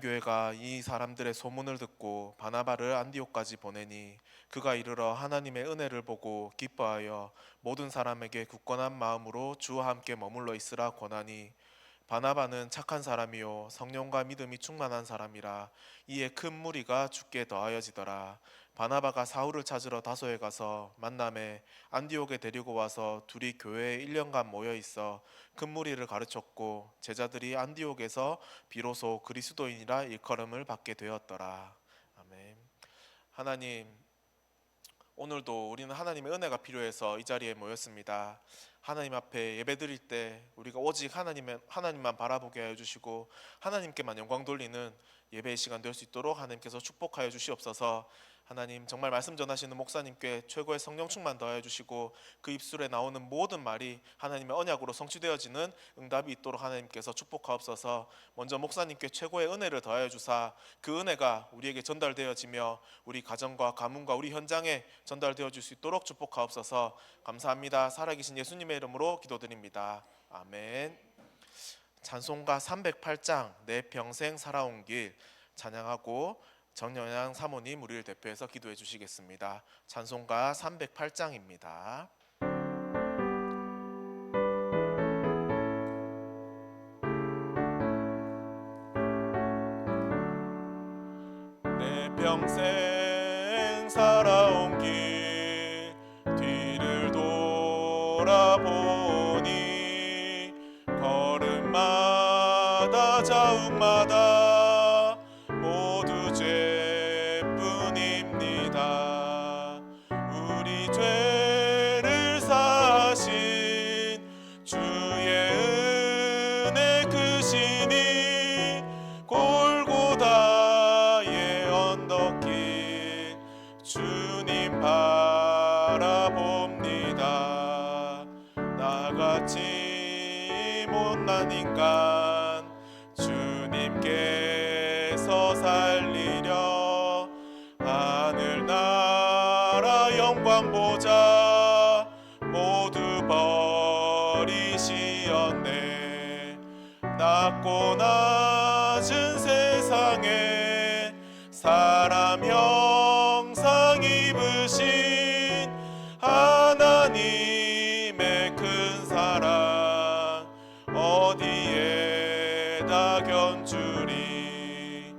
교회가 이 사람들의 소문을 듣고 바나바를 안디옥까지 보내니 그가 이르러 하나님의 은혜를 보고 기뻐하여 모든 사람에게 굳건한 마음으로 주와 함께 머물러 있으라 권하니, 바나바는 착한 사람이요 성령과 믿음이 충만한 사람이라 이에 큰 무리가 죽게 더하여지더라. 바나바가 사울을 찾으러 다소에 가서 만남에 안디옥에 데리고 와서 둘이 교회에 1년간 모여 있어 큰 무리를 가르쳤고, 제자들이 안디옥에서 비로소 그리스도인이라 일컬음을 받게 되었더라. 아멘. 하나님, 오늘도 우리는 하나님의 은혜가 필요해서 이 자리에 모였습니다. 하나님 앞에 예배드릴 때 우리가 오직 하나님만 바라보게 하여 주시고 하나님께만 영광 돌리는 예배의 시간 될 수 있도록 하나님께서 축복하여 주시옵소서. 하나님, 정말 말씀 전하시는 목사님께 최고의 성령 충만 더하여 주시고 그 입술에 나오는 모든 말이 하나님의 언약으로 성취되어지는 응답이 있도록 하나님께서 축복하옵소서. 먼저 목사님께 최고의 은혜를 더하여 주사 그 은혜가 우리에게 전달되어지며 우리 가정과 가문과 우리 현장에 전달되어질 수 있도록 축복하옵소서. 감사합니다. 살아계신 예수님의 이름으로 기도드립니다. 아멘. 찬송가 308장 내 평생 살아온 길 찬양하고 정연양 사모님 우리를 대표해서 기도해 주시겠습니다. 찬송가 308장입니다. 내 평생 살아온 길 뒤를 돌아보니 걸음마다 자욱마다 모두 죄뿐입니다. 우리 죄를 사신 주의 은혜 크시니 골고다의 언덕길 주님 바라봅니다. 나같이 못난 인간 주님께서 살리려 하늘나라 영광 보자 모두 버리시었네. 낮고 낮은 세상에 사람 형상 입으신 하나님의 큰 사랑 어디에다 견주리.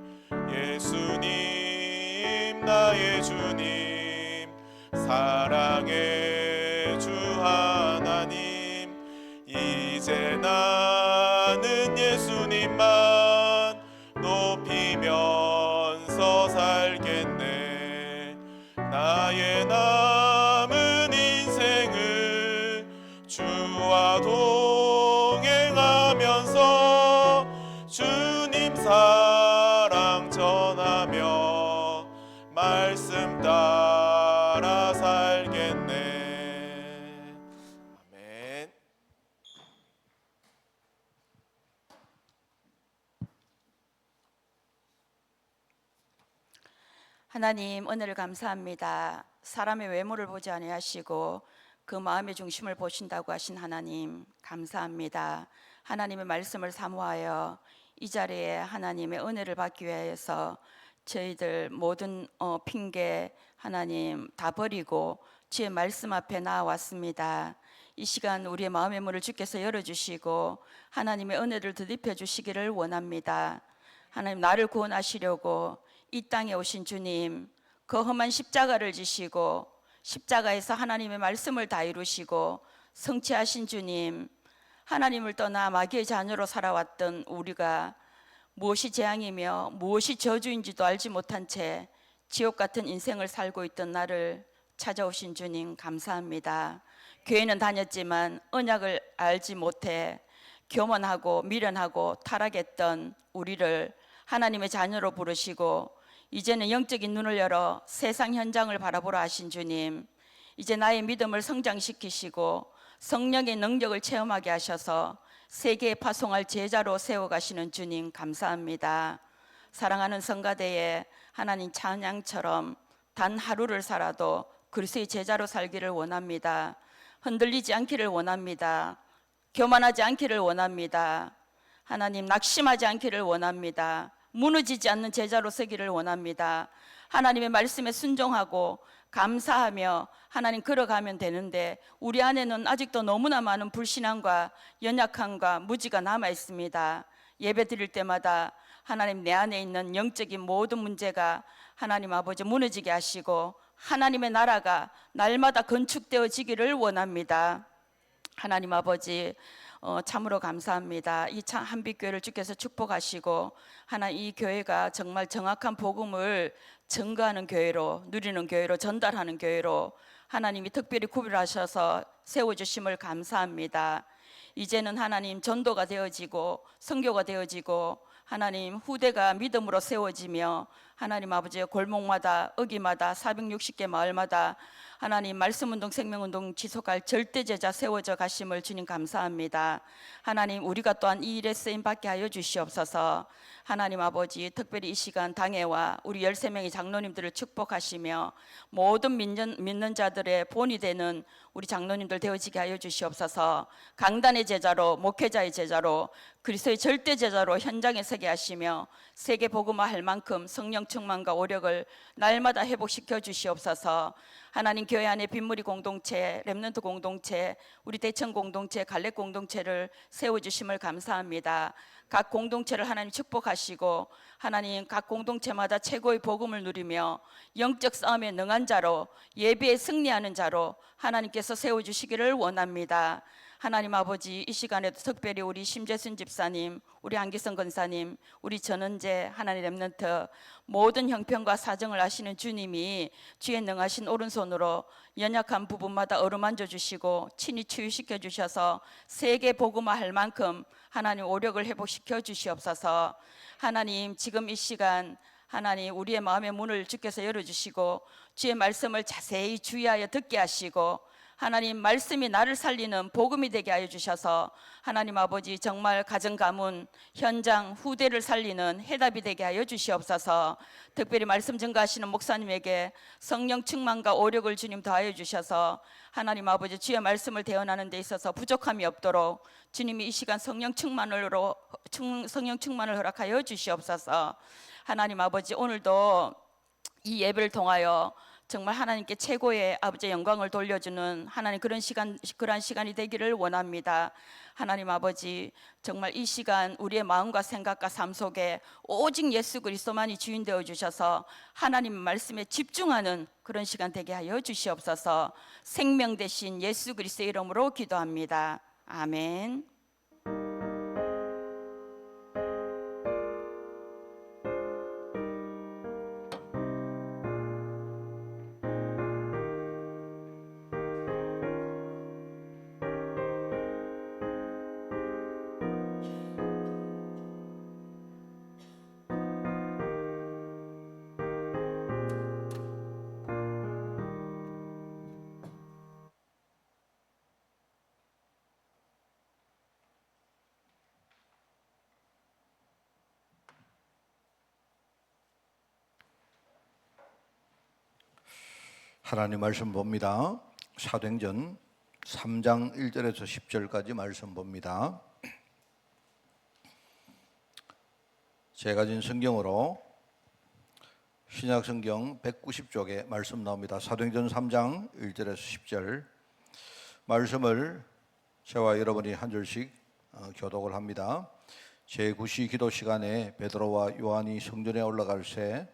예수님 나의 주님 사랑의 주 하나님, 이제 나는 예수님만 높이면서 살겠네. 나의 남은 인생을 주와 동행하면서 주님 사랑 전하며 말씀 따라 살겠네. 아멘. 하나님, 은혜를 감사합니다. 사람의 외모를 보지 아니하시고 그 마음의 중심을 보신다고 하신 하나님, 감사합니다. 하나님의 말씀을 사모하여 이 자리에 하나님의 은혜를 받기 위해서 저희들 모든 핑계 하나님 다 버리고 주의 말씀 앞에 나왔습니다. 이 시간 우리의 마음의 문을 주께서 열어주시고 하나님의 은혜를 덧입혀 주시기를 원합니다. 하나님, 나를 구원하시려고 이 땅에 오신 주님, 그 험한 십자가를 지시고 십자가에서 하나님의 말씀을 다 이루시고 성취하신 주님, 하나님을 떠나 마귀의 자녀로 살아왔던 우리가 무엇이 재앙이며 무엇이 저주인지도 알지 못한 채 지옥 같은 인생을 살고 있던 나를 찾아오신 주님, 감사합니다. 교회는 다녔지만 언약을 알지 못해 교만하고 미련하고 타락했던 우리를 하나님의 자녀로 부르시고 이제는 영적인 눈을 열어 세상 현장을 바라보라 하신 주님, 이제 나의 믿음을 성장시키시고 성령의 능력을 체험하게 하셔서 세계에 파송할 제자로 세워가시는 주님, 감사합니다. 사랑하는 성가대에 하나님 찬양처럼 단 하루를 살아도 그리스도의 제자로 살기를 원합니다. 흔들리지 않기를 원합니다. 교만하지 않기를 원합니다. 하나님, 낙심하지 않기를 원합니다. 무너지지 않는 제자로 서기를 원합니다. 하나님의 말씀에 순종하고 감사하며 하나님 걸어가면 되는데 우리 안에는 아직도 너무나 많은 불신앙과 연약함과 무지가 남아 있습니다. 예배 드릴 때마다 하나님 내 안에 있는 영적인 모든 문제가 하나님 아버지 무너지게 하시고 하나님의 나라가 날마다 건축되어지기를 원합니다. 하나님 아버지 참으로 감사합니다. 이 한빛교회를 주께서 축복하시고 하나님 이 교회가 정말 정확한 복음을 증거하는 교회로, 누리는 교회로, 전달하는 교회로 하나님이 특별히 구별하셔서 세워주심을 감사합니다. 이제는 하나님 전도가 되어지고 선교가 되어지고 하나님 후대가 믿음으로 세워지며 하나님 아버지의 골목마다 어기마다 460개 마을마다 하나님 말씀운동 생명운동 지속할 절대제자 세워져 가심을 주님 감사합니다. 하나님 우리가 또한 이 일에 쓰임받게 하여 주시옵소서. 하나님 아버지 특별히 이 시간 당회와 우리 13명의 장로님들을 축복하시며 모든 믿는 자들의 본이 되는 우리 장로님들 되어지게 하여 주시옵소서. 강단의 제자로 목회자의 제자로 그리스도의 절대 제자로 현장에 서게 하시며 세계 복음화할 만큼 성령 충만과 오력을 날마다 회복시켜 주시옵소서. 하나님 교회 안에 빈무리 공동체, 렘넌트 공동체, 우리 대천 공동체, 갈렙 공동체를 세워주심을 감사합니다. 각 공동체를 하나님 축복하시고 하나님 각 공동체마다 최고의 복음을 누리며 영적 싸움에 능한 자로 예배에 승리하는 자로 하나님께서 세워주시기를 원합니다. 하나님 아버지 이 시간에도 특별히 우리 심재순 집사님, 우리 안기성 권사님, 우리 전은재 하나님 렘넌트 모든 형편과 사정을 아시는 주님이 주에 능하신 오른손으로 연약한 부분마다 어루만져 주시고 친히 치유시켜 주셔서 세계 복음화할 만큼 하나님 오력을 회복시켜 주시옵소서. 하나님 지금 이 시간 하나님 우리의 마음의 문을 주께서 열어주시고 주의 말씀을 자세히 주의하여 듣게 하시고 하나님 말씀이 나를 살리는 복음이 되게 하여 주셔서 하나님 아버지 정말 가정 가문 현장 후대를 살리는 해답이 되게 하여 주시옵소서. 특별히 말씀 증거하시는 목사님에게 성령 충만과 오력을 주님 더하여 주셔서 하나님 아버지 주의 말씀을 대언하는 데 있어서 부족함이 없도록 주님이 이 시간 성령 충만을 허락하여 주시옵소서. 하나님 아버지 오늘도 이 예배를 통하여 정말 하나님께 최고의 아버지의 영광을 돌려주는 하나님 그러한 시간이 되기를 원합니다. 하나님 아버지 정말 이 시간 우리의 마음과 생각과 삶 속에 오직 예수 그리스도만이 주인 되어 주셔서 하나님 말씀에 집중하는 그런 시간 되게 하여 주시옵소서. 생명 대신 예수 그리스도의 이름으로 기도합니다. 아멘. 하나님 말씀 봅니다. 사도행전 3장 1절에서 10절까지 말씀 봅니다. 제가 진 성경으로 신약성경 190쪽에 말씀 나옵니다. 사도행전 3장 1절에서 10절 말씀을 저와 여러분이 한 절씩 교독을 합니다. 제9시 기도 시간에 베드로와 요한이 성전에 올라갈 새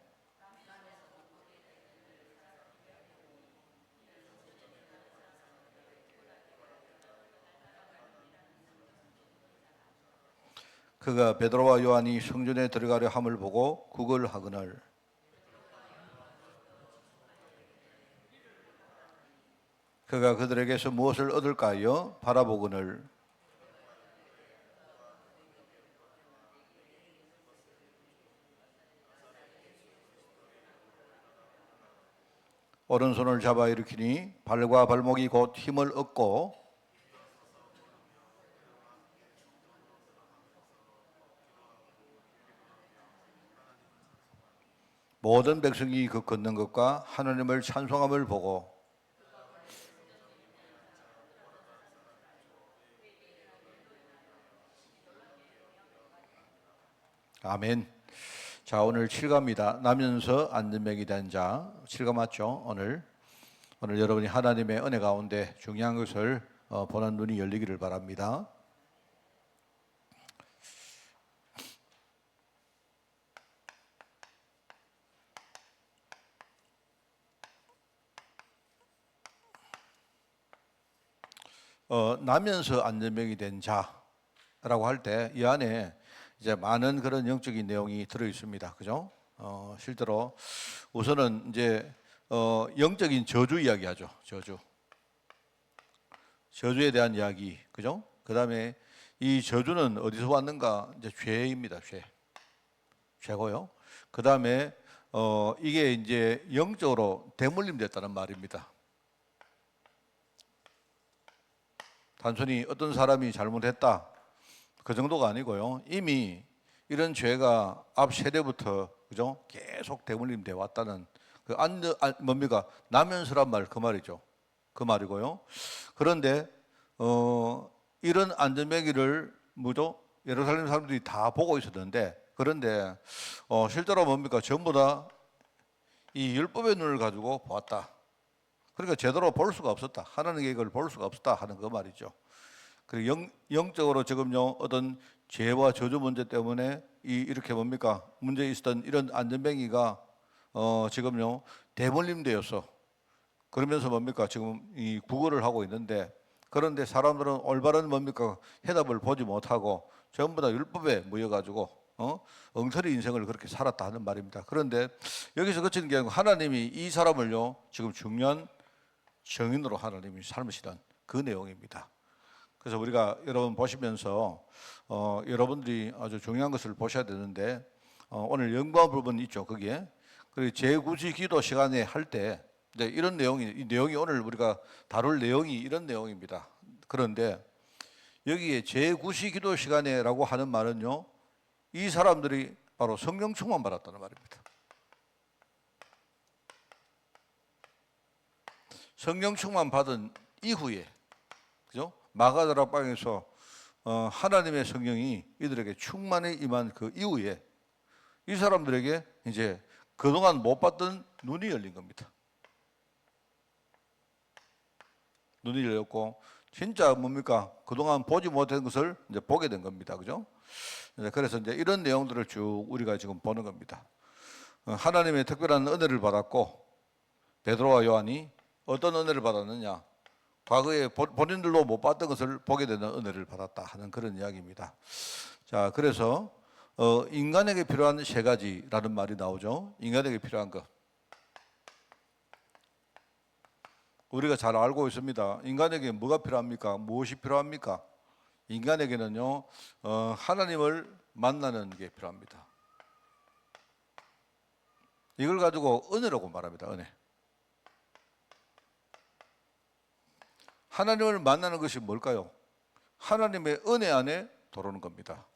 그가 베드로와 요한이 성전에 들어가려 함을 보고 구걸하거늘 그가 그들에게서 무엇을 얻을까 하여 바라보거늘 오른손을 잡아 일으키니 발과 발목이 곧 힘을 얻고 모든 백성이 그 걷는 것과 하나님을 찬송함을 보고 아멘. 자, 오늘 7가입니다. 나면서 안전병이 된 자. 7가 맞죠? 오늘 여러분이 하나님의 은혜 가운데 중요한 것을 보는 눈이 열리기를 바랍니다. 나면서 안전병이 된 자라고 할 때 이 안에 이제 많은 그런 영적인 내용이 들어 있습니다. 그죠? 실제로 우선은 이제 영적인 저주 이야기하죠. 저주에 대한 이야기, 그죠? 그 다음에 이 저주는 어디서 왔는가? 이제 죄입니다. 죄고요. 그 다음에 이게 이제 영적으로 대물림 됐다는 말입니다. 단순히 어떤 사람이 잘못했다 그 정도가 아니고요. 이미 이런 죄가 앞 세대부터 그죠? 계속 대물림 돼 왔다는 그 뭡니까? 나면서란 말 그 말이죠. 그 말이고요. 그런데 이런 안전병기를 뭐죠? 예루살렘 사람들이 다 보고 있었는데 그런데 실제로 뭡니까? 전부 다 이 율법의 눈을 가지고 보았다. 그러니까 제대로 볼 수가 없었다. 하나님의 계획을 볼 수가 없었다 하는 그 말이죠. 그리고 영적으로 지금요 어떤 죄와 저주 문제 때문에 이렇게 뭡니까? 문제 있었던 이런 안전병기가 지금요 대물림되었어. 그러면서 뭡니까? 지금 이 구걸을 하고 있는데 그런데 사람들은 올바른 뭡니까? 해답을 보지 못하고 전부 다 율법에 모여가지고 엉터리 인생을 그렇게 살았다 하는 말입니다. 그런데 여기서 그치는 게 아니고 하나님이 이 사람을요 지금 중요한 정인으로 하나님이 삶으시던 그 내용입니다. 그래서 우리가 여러분 보시면서 여러분들이 아주 중요한 것을 보셔야 되는데 오늘 연구한 부분 있죠 거기에. 그리고 제9시 기도 시간에 할 때 이런 이 내용이 오늘 우리가 다룰 내용이 이런 내용입니다. 그런데 여기에 제9시 기도 시간에라고 하는 말은요 이 사람들이 바로 성령 충만 받았다는 말입니다. 성령 충만 받은 이후에 그죠? 마가다라 방에서 하나님의 성령이 이들에게 충만히 임한 그 이후에 이 사람들에게 이제 그동안 못 봤던 눈이 열린 겁니다. 눈이 열렸고 진짜 뭡니까? 그동안 보지 못한 것을 이제 보게 된 겁니다. 그죠? 그래서 이제 이런 내용들을 쭉 우리가 지금 보는 겁니다. 하나님의 특별한 은혜를 받았고 베드로와 요한이 어떤 은혜를 받았느냐? 과거에 본인들도 못 봤던 것을 보게 되는 은혜를 받았다 하는 그런 이야기입니다. 자, 그래서 인간에게 필요한 세 가지라는 말이 나오죠. 인간에게 필요한 것. 우리가 잘 알고 있습니다. 인간에게 뭐가 필요합니까? 무엇이 필요합니까? 인간에게는요, 하나님을 만나는 게 필요합니다. 이걸 가지고 은혜라고 말합니다. 은혜. 하나님을 만나는 것이 뭘까요? 하나님의 은혜 안에 들어오는 겁니다.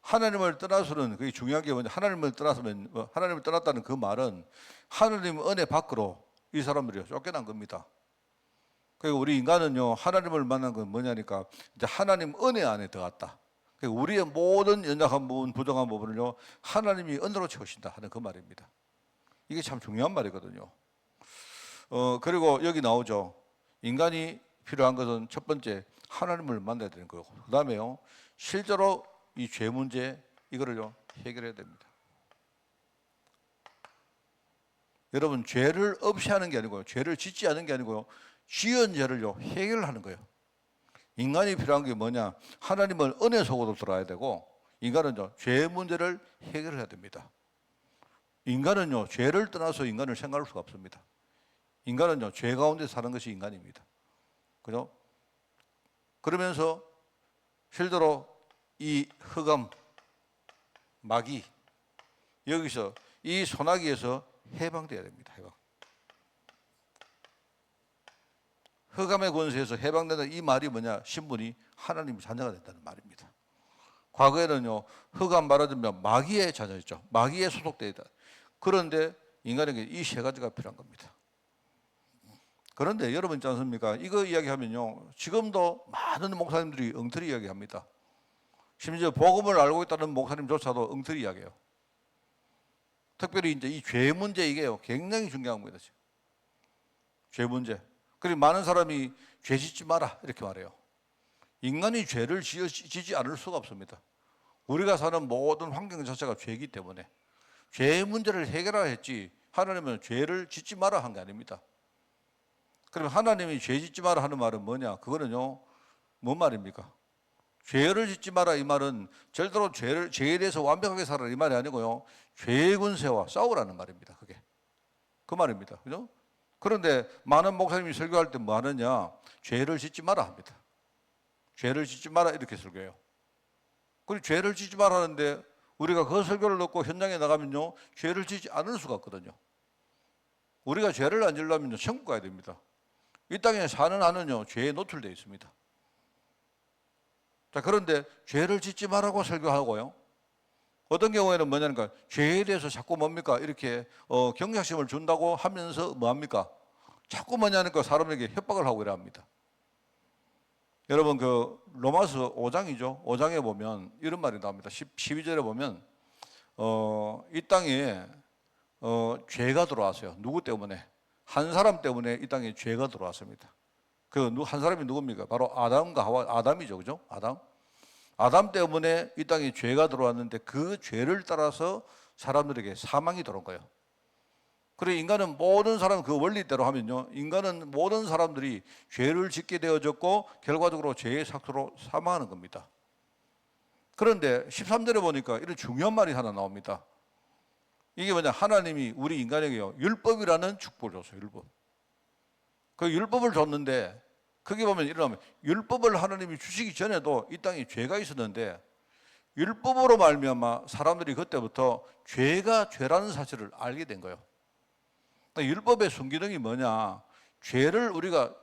하나님을 떠나서는 그게 중요한 게 뭐냐? 하나님을 떠났다는 그 말은 하나님 은혜 밖으로 이 사람들이 쫓겨난 겁니다. 그리고 우리 인간은요 하나님을 만난 건 뭐냐니까 이제 하나님 은혜 안에 들어갔다. 그리고 우리의 모든 연약한 부분, 부정한 부분을요 하나님이 은혜로 채우신다 하는 그 말입니다. 이게 참 중요한 말이거든요. 그리고 여기 나오죠. 인간이 필요한 것은 첫 번째 하나님을 만나야 되는 거고 그 다음에요 실제로 이 죄 문제 이거를요 해결해야 됩니다. 여러분 죄를 없이 하는 게 아니고요 죄를 짓지 않은 게 아니고요 지은 죄를요 해결하는 거예요. 인간이 필요한 게 뭐냐? 하나님을 은혜 속으로 들어야 되고 인간은요 죄 문제를 해결해야 됩니다. 인간은요 죄를 떠나서 인간을 생각할 수가 없습니다. 인간은요 죄 가운데 사는 것이 인간입니다. 그죠? 그러면서 실제로 이 흑암, 마귀 여기서 이 소나기에서 해방돼야 됩니다. 흑암의 권세에서 해방된다 이 말이 뭐냐? 신분이 하나님의 자녀가 됐다는 말입니다. 과거에는요 흑암 말하자면 마귀의 자녀였죠. 마귀에 소속되어 있다. 그런데 인간에게 이 세 가지가 필요한 겁니다. 그런데 여러분 있지 않습니까? 이거 이야기하면요 지금도 많은 목사님들이 엉터리 이야기합니다. 심지어 복음을 알고 있다는 목사님조차도 엉터리 이야기해요. 특별히 이제 이 죄 문제 이게요 굉장히 중요한 겁니다. 지금. 죄 문제. 그리고 많은 사람이 죄 짓지 마라 이렇게 말해요. 인간이 죄를 지지 않을 수가 없습니다. 우리가 사는 모든 환경 자체가 죄이기 때문에 죄 문제를 해결하라 했지 하나님은 죄를 짓지 마라 한 게 아닙니다. 그럼 하나님이 죄 짓지 마라 하는 말은 뭐냐? 그거는요 뭔 말입니까? 죄를 짓지 마라 이 말은 절대로 죄에 대해서 완벽하게 살아라 이 말이 아니고요 죄의 군세와 싸우라는 말입니다. 그게 그 말입니다. 그죠? 그런데 많은 목사님이 설교할 때 뭐 하느냐? 죄를 짓지 마라 합니다. 죄를 짓지 마라 이렇게 설교해요. 그리고 죄를 짓지 마라 하는데 우리가 그 설교를 듣고 현장에 나가면요 죄를 짓지 않을 수가 없거든요. 우리가 죄를 안 지으려면 천국 가야 됩니다. 이 땅에 사는 한은요 죄에 노출되어 있습니다. 자, 그런데 죄를 짓지 말라고 설교하고요 어떤 경우에는 뭐냐니까 죄에 대해서 자꾸 뭡니까 이렇게 경각심을 준다고 하면서 뭐합니까 자꾸 뭐냐니까 사람에게 협박을 하고 이래 합니다. 여러분 그 로마서 5장이죠 5장에 보면 이런 말이 나옵니다. 12절에 보면 이 땅에 죄가 들어왔어요. 누구 때문에? 한 사람 때문에 이 땅에 죄가 들어왔습니다. 그 한 사람이 누굽니까? 바로 아담과 하와, 아담이죠, 그죠? 아담 때문에 이 땅에 죄가 들어왔는데 그 죄를 따라서 사람들에게 사망이 들어온 거예요. 그래 인간은 모든 사람 그 원리대로 하면요, 인간은 모든 사람들이 죄를 짓게 되어졌고 결과적으로 죄의 삭토로 사망하는 겁니다. 그런데 13절에 보니까 이런 중요한 말이 하나 나옵니다. 이게 뭐냐? 하나님이 우리 인간에게요 율법이라는 축복을 줬어요. 율법. 그 율법을 줬는데 거기 보면 이러면 율법을 하나님이 주시기 전에도 이 땅에 죄가 있었는데 율법으로 말미암아 사람들이 그때부터 죄가 죄라는 사실을 알게 된 거예요. 그러니까 율법의 순기능이 뭐냐? 죄를 우리가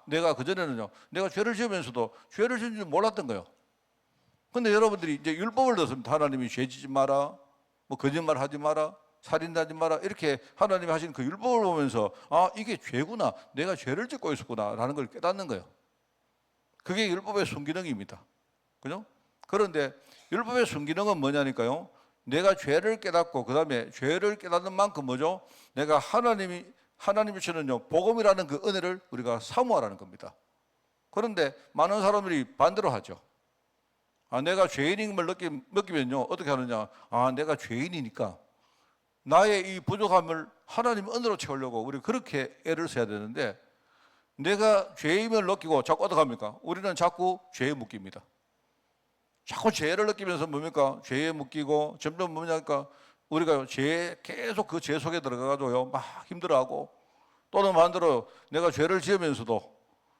내가 그전에는요 내가 죄를 지으면서도 죄를 지은 줄 몰랐던 거예요. 근데 여러분들이 이제 율법을 넣습니다. 하나님이 죄 짓지 마라, 뭐 거짓말 하지 마라, 살인하지 마라 이렇게 하나님이 하신 그 율법을 보면서 이게 죄구나, 내가 죄를 짓고 있었구나 라는 걸 깨닫는 거예요. 그게 율법의 순기능입니다. 그죠? 그런데 율법의 순기능은 뭐냐니까요, 내가 죄를 깨닫고 그 다음에 죄를 깨닫는 만큼 뭐죠? 내가 하나님이 주시는요 복음이라는 그 은혜를 우리가 사모하라는 겁니다. 그런데 많은 사람들이 반대로 하죠. 내가 죄인임을 느끼면요 어떻게 하느냐? 내가 죄인이니까 나의 이 부족함을 하나님 은혜로 채우려고 우리 그렇게 애를 써야 되는데, 내가 죄임을 느끼고 자꾸 어떻게 합니까? 우리는 자꾸 죄에 묶입니다. 자꾸 죄를 느끼면서 뭡니까? 죄에 묶이고 점점 뭐냐니까 우리가 계속 그 죄 속에 들어가가지고요 막 힘들어하고, 또는 반대로 내가 죄를 지으면서도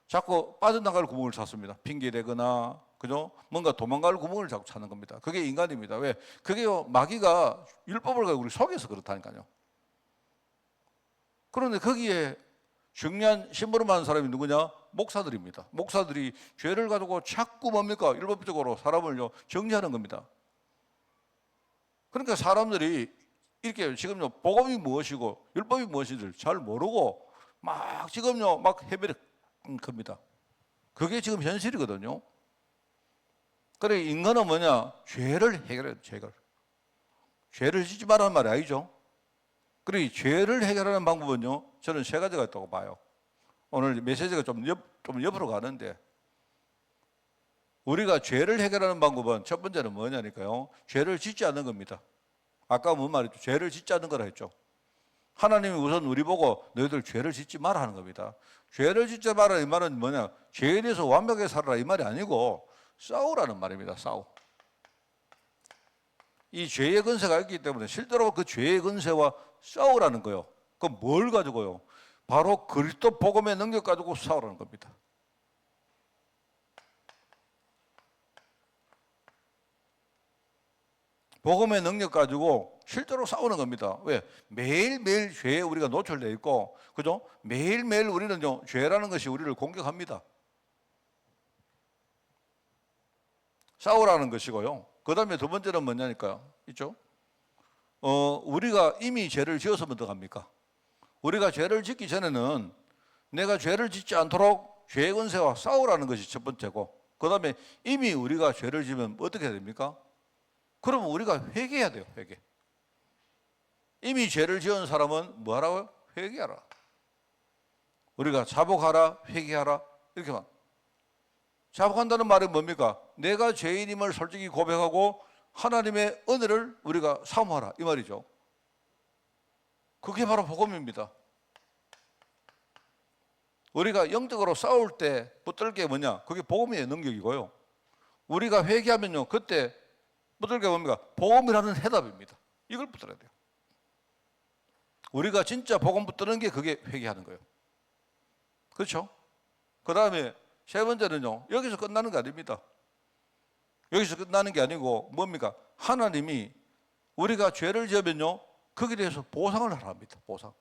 자꾸 빠져나갈 구멍을 찾습니다. 핑계대거나, 그죠? 뭔가 도망갈 구멍을 자꾸 찾는 겁니다. 그게 인간입니다. 왜? 그게요, 마귀가 율법을 가지고 우리 속여서 그렇다니까요. 그런데 거기에 중요한 심부름하는 사람이 누구냐? 목사들입니다. 목사들이 죄를 가지고 자꾸 뭡니까? 율법적으로 사람을요, 정리하는 겁니다. 그러니까 사람들이 이렇게 지금요, 복음이 무엇이고 율법이 무엇인지를 잘 모르고 막 지금요, 막 헤매는 겁니다. 그게 지금 현실이거든요. 그래 인간은 뭐냐? 죄를 해결해야 돼. 죄를 짓지 말라는 말이 아니죠. 그래 죄를 해결하는 방법은요 저는 세 가지가 있다고 봐요. 오늘 메시지가 좀 옆으로 가는데, 우리가 죄를 해결하는 방법은 첫 번째는 뭐냐니까요, 죄를 짓지 않는 겁니다. 아까 뭔 말이죠? 죄를 짓지 않는 거라 했죠. 하나님이 우선 우리 보고 너희들 죄를 짓지 마라 하는 겁니다. 죄를 짓지 마라 이 말은 뭐냐? 죄에 대해서 완벽하게 살아라 이 말이 아니고 싸우라는 말입니다. 이 죄의 근세가 있기 때문에 실제로 그 죄의 근세와 싸우라는 거예요. 그럼 뭘 가지고요? 바로 그리스도 복음의 능력 가지고 싸우라는 겁니다. 복음의 능력 가지고 실제로 싸우는 겁니다. 왜? 매일매일 죄에 우리가 노출되어 있고, 그죠? 매일매일 우리는 죄라는 것이 우리를 공격합니다. 싸우라는 것이고요. 그 다음에 두 번째는 뭐냐니까요. 있죠? 우리가 이미 죄를 지어서 어떡 합니까? 우리가 죄를 짓기 전에는 내가 죄를 짓지 않도록 죄의 권세와 싸우라는 것이 첫 번째고, 그 다음에 이미 우리가 죄를 지면 어떻게 해야 됩니까? 그러면 우리가 회개해야 돼요. 회개. 이미 죄를 지은 사람은 뭐 하라고요? 회개하라. 우리가 자복하라, 회개하라 이렇게 말. 자복한다는 말은 뭡니까? 내가 죄인임을 솔직히 고백하고 하나님의 은혜를 우리가 사모하라 이 말이죠. 그게 바로 복음입니다. 우리가 영적으로 싸울 때 붙들 게 뭐냐? 그게 복음의 능력이고요. 우리가 회개하면요, 그때 붙들 게 뭡니까? 복음이라는 해답입니다. 이걸 붙들어야 돼요. 우리가 진짜 복음 붙드는 게 그게 회개하는 거예요. 그렇죠? 그 다음에 세 번째는요, 여기서 끝나는 게 아닙니다. 여기서 끝나는 게 아니고 뭡니까? 하나님이 우리가 죄를 지으면요, 거기에 대해서 보상을 하라 합니다. 보상.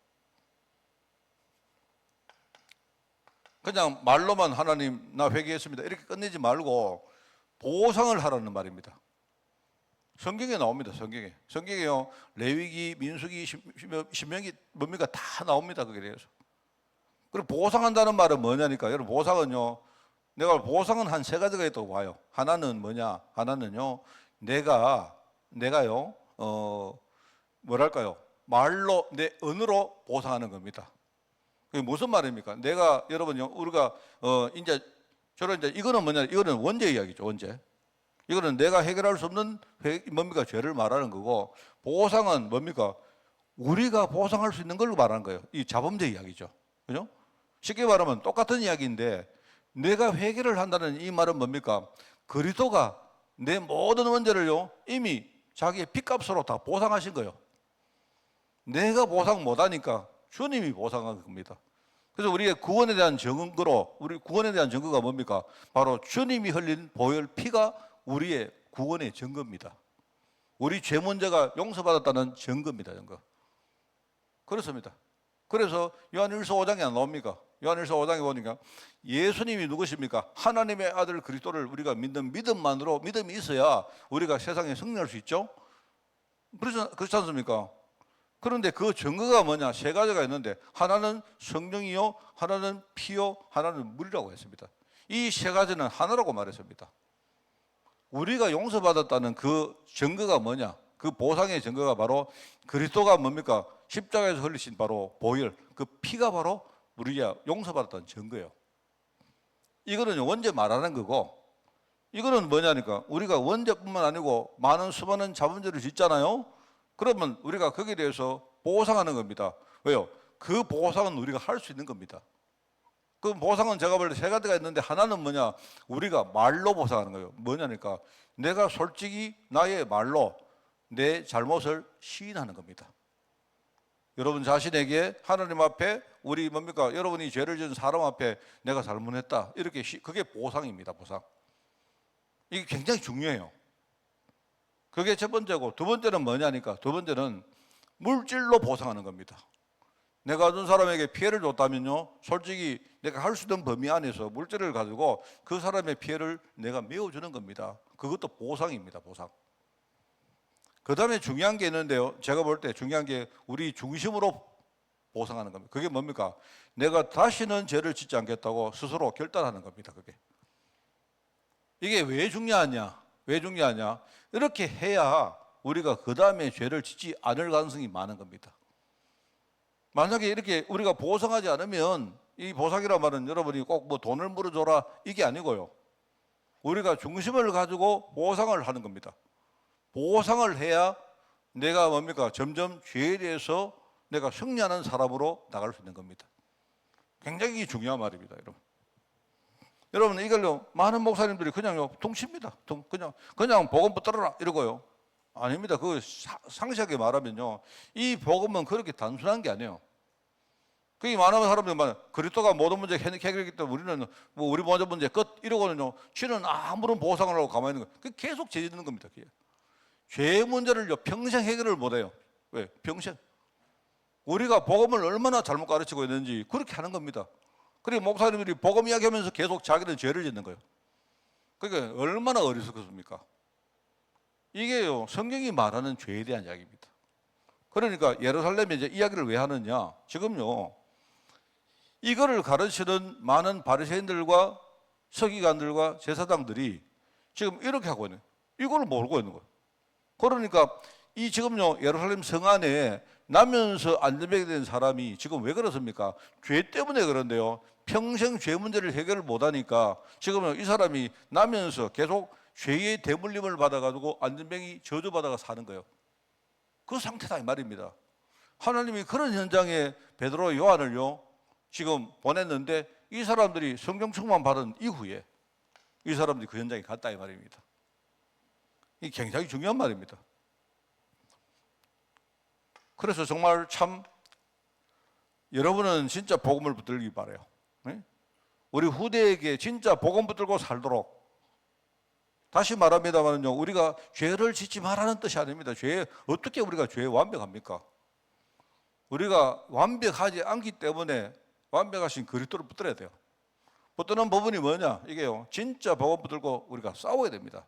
그냥 말로만 하나님 나 회개했습니다 이렇게 끝내지 말고 보상을 하라는 말입니다. 성경에 나옵니다. 성경에요, 레위기, 민수기, 신명기 뭡니까? 다 나옵니다. 거기에 대해서. 그리고 보상한다는 말은 뭐냐니까. 여러분, 보상은요, 보상은 한 세 가지가 있다고 봐요. 하나는 뭐냐? 하나는요, 내가요, 뭐랄까요? 말로, 내 언어로 보상하는 겁니다. 그게 무슨 말입니까? 여러분요, 우리가, 이거는 뭐냐? 이거는 원죄 이야기죠, 원죄. 이거는 내가 해결할 수 없는 뭡니까? 죄를 말하는 거고, 보상은 뭡니까? 우리가 보상할 수 있는 걸로 말하는 거예요. 이 자범죄 이야기죠. 그죠? 쉽게 말하면 똑같은 이야기인데, 내가 회개를 한다는 이 말은 뭡니까? 그리스도가 내 모든 원죄를요, 이미 자기의 피값으로 다 보상하신 거예요. 내가 보상 못하니까 주님이 보상한 겁니다. 그래서 우리의 구원에 대한 우리 구원에 대한 증거가 뭡니까? 바로 주님이 흘린 보혈 피가 우리의 구원의 증거입니다. 우리 죄 문제가 용서받았다는 증거입니다. 증거. 그렇습니다. 그래서 요한일서 5장에 안 나옵니까? 요한일서 5장에 보니까 예수님이 누구십니까? 하나님의 아들 그리스도를 우리가 믿는 믿음만으로, 믿음이 있어야 우리가 세상에 승리할 수 있죠? 그렇지 않습니까? 그런데 그 증거가 뭐냐? 세 가지가 있는데, 하나는 성령이요, 하나는 피요, 하나는 물이라고 했습니다. 이 세 가지는 하나라고 말했습니다. 우리가 용서받았다는 그 증거가 뭐냐? 그 보상의 증거가 바로 그리스도가 뭡니까? 십자가에서 흘리신 바로 보혈, 그 피가 바로 우리가 용서받았다는 증거예요. 이거는 원죄 말하는 거고, 이거는 뭐냐니까, 우리가 원죄뿐만 아니고 많은 수많은 자범죄를 짓잖아요. 그러면 우리가 거기에 대해서 보상하는 겁니다. 왜요? 그 보상은 우리가 할 수 있는 겁니다. 그 보상은 제가 볼 때 세 가지가 있는데, 하나는 뭐냐? 우리가 말로 보상하는 거예요. 뭐냐니까, 내가 솔직히 나의 말로 내 잘못을 시인하는 겁니다. 여러분 자신에게 하나님 앞에 우리 뭡니까? 여러분이 죄를 지은 사람 앞에 내가 잘못했다. 이렇게 그게 보상입니다. 보상. 이게 굉장히 중요해요. 그게 첫 번째고, 두 번째는 뭐냐니까, 두 번째는 물질로 보상하는 겁니다. 내가 어떤 사람에게 피해를 줬다면요, 솔직히 내가 할 수 있는 범위 안에서 물질을 가지고 그 사람의 피해를 내가 메워주는 겁니다. 그것도 보상입니다. 보상. 그 다음에 중요한 게 있는데요, 제가 볼 때 중요한 게 우리 중심으로 보상하는 겁니다. 그게 뭡니까? 내가 다시는 죄를 짓지 않겠다고 스스로 결단하는 겁니다. 이게 왜 중요하냐? 왜 중요하냐? 이렇게 해야 우리가 그 다음에 죄를 짓지 않을 가능성이 많은 겁니다. 만약에 이렇게 우리가 보상하지 않으면, 이 보상이란 말은 여러분이 꼭 뭐 돈을 물어줘라 이게 아니고요, 우리가 중심을 가지고 보상을 하는 겁니다. 보상을 해야 내가 뭡니까? 점점 죄에 대해서 내가 승리하는 사람으로 나갈 수 있는 겁니다. 굉장히 중요한 말입니다, 여러분. 여러분, 이걸로 많은 목사님들이 그냥요, 퉁칩니다. 그냥 복음 붙들어라 이러고요. 아닙니다. 그 상세하게 말하면요, 이 복음은 그렇게 단순한 게 아니에요. 그게 많은 사람들이 그리스도가 모든 문제 해결했기 때문에 우리는 뭐 우리 모든 문제 끝 이러고는요, 쥐는 아무런 보상을 하고 가만히 있는 거예요. 그 계속 죄 짓는 겁니다. 그게. 죄 문제를요, 평생 해결을 못 해요. 왜? 평생. 우리가 복음을 얼마나 잘못 가르치고 있는지 그렇게 하는 겁니다. 그리고 목사님들이 복음 이야기하면서 계속 자기는 죄를 짓는 거예요. 그러니까 얼마나 어리석습니까? 이게요, 성경이 말하는 죄에 대한 이야기입니다. 그러니까 예루살렘에 이제 이야기를 왜 하느냐? 지금요, 이거를 가르치는 많은 바리새인들과 서기관들과 제사장들이 지금 이렇게 하고 있는 거예요. 이걸 모르고 있는 거예요. 그러니까 이 지금요 예루살렘 성 안에 나면서 안전병이 된 사람이 지금 왜 그렇습니까? 죄 때문에 그런데요. 평생 죄 문제를 해결을 못하니까 지금은 이 사람이 나면서 계속 죄의 대물림을 받아가지고 안전병이 저주받아가 사는 거예요. 그 상태다 이 말입니다. 하나님이 그런 현장에 베드로 요한을요 지금 보냈는데 이 사람들이 성령 충만 받은 이후에 이 사람들이 그 현장에 갔다 이 말입니다. 이 굉장히 중요한 말입니다. 그래서 정말 참 여러분은 진짜 복음을 붙들기 바라요. 네? 우리 후대에게 진짜 복음 붙들고 살도록. 다시 말합니다만요, 우리가 죄를 짓지 말라는 뜻이 아닙니다. 어떻게 우리가 죄에 완벽합니까? 우리가 완벽하지 않기 때문에 완벽하신 그리스도를 붙들어야 돼요. 붙드는 부분이 뭐냐? 이게요, 진짜 복음 붙들고 우리가 싸워야 됩니다.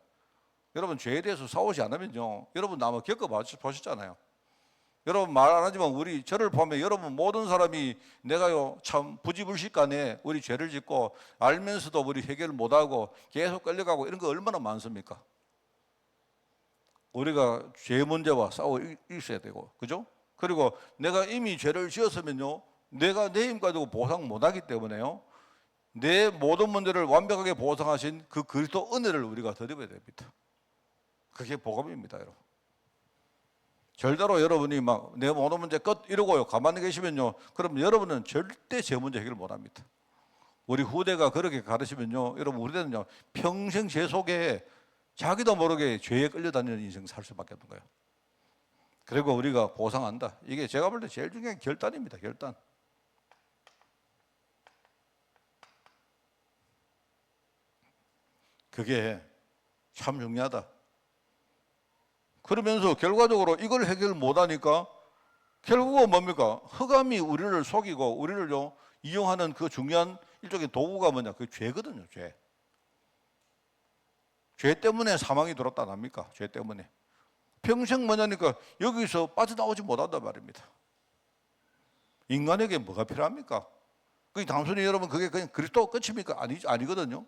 여러분 죄에 대해서 싸우지 않으면요, 여러분 아마 겪어보셨잖아요. 여러분 말 안 하지만 저를 보면 여러분 모든 사람이 내가요 참 부지불식간에 우리 죄를 짓고 알면서도 우리 해결을 못하고 계속 끌려가고 이런 거 얼마나 많습니까? 우리가 죄 문제와 싸워 있어야 되고, 그죠? 그리고 내가 이미 죄를 지었으면요, 내가 내 힘 가지고 보상 못하기 때문에요, 내 모든 문제를 완벽하게 보상하신 그 그리스도 은혜를 우리가 덧입어야 됩니다. 그게 복음입니다, 여러분. 절대로 여러분이 막 내 모든 문제 끝 이러고요 가만히 계시면요, 그럼 여러분은 절대 죄 문제 해결 못합니다. 우리 후대가 그렇게 가르치면요, 여러분 우리들은요 평생 죄 속에 자기도 모르게 죄에 끌려다니는 인생 살 수밖에 없는 거예요. 그리고 우리가 보상한다. 이게 제가 볼 때 제일 중요한 결단입니다. 결단. 그게 참 중요하다. 그러면서 결과적으로 이걸 해결 못하니까 결국은 뭡니까? 흑암이 우리를 속이고 우리를요 이용하는 그 중요한 일종의 도구가 뭐냐? 그 죄거든요. 죄. 죄 때문에 사망이 들었다 안 합니까? 죄 때문에. 평생 뭐냐니까 여기서 빠져나오지 못한단 말입니다. 인간에게 뭐가 필요합니까? 그게 단순히 여러분 그게 그냥 그리스도 끝입니까? 아니거든요.